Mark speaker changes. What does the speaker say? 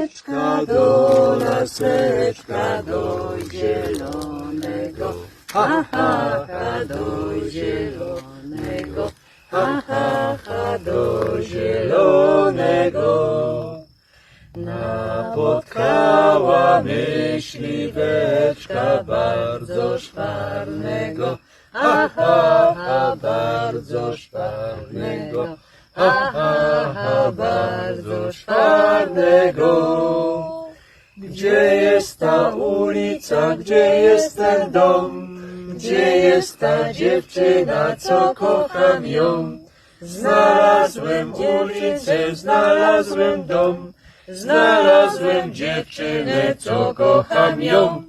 Speaker 1: laseczka do laseczka, do zielonego. Ha, ha, ha, do zielonego. Ha, ha, ha, do zielonego. Napotkała myśliweczka bardzo szwarnego. Ha, ha, ha, bardzo szwarnego. Ha, ha, ha, bardzo szwarnego. Gdzie jest ta ulica, gdzie jest ten dom? Gdzie jest ta dziewczyna, co kocham ją? Znalazłem ulicę, znalazłem dom. Znalazłem dziewczynę, co kocham ją.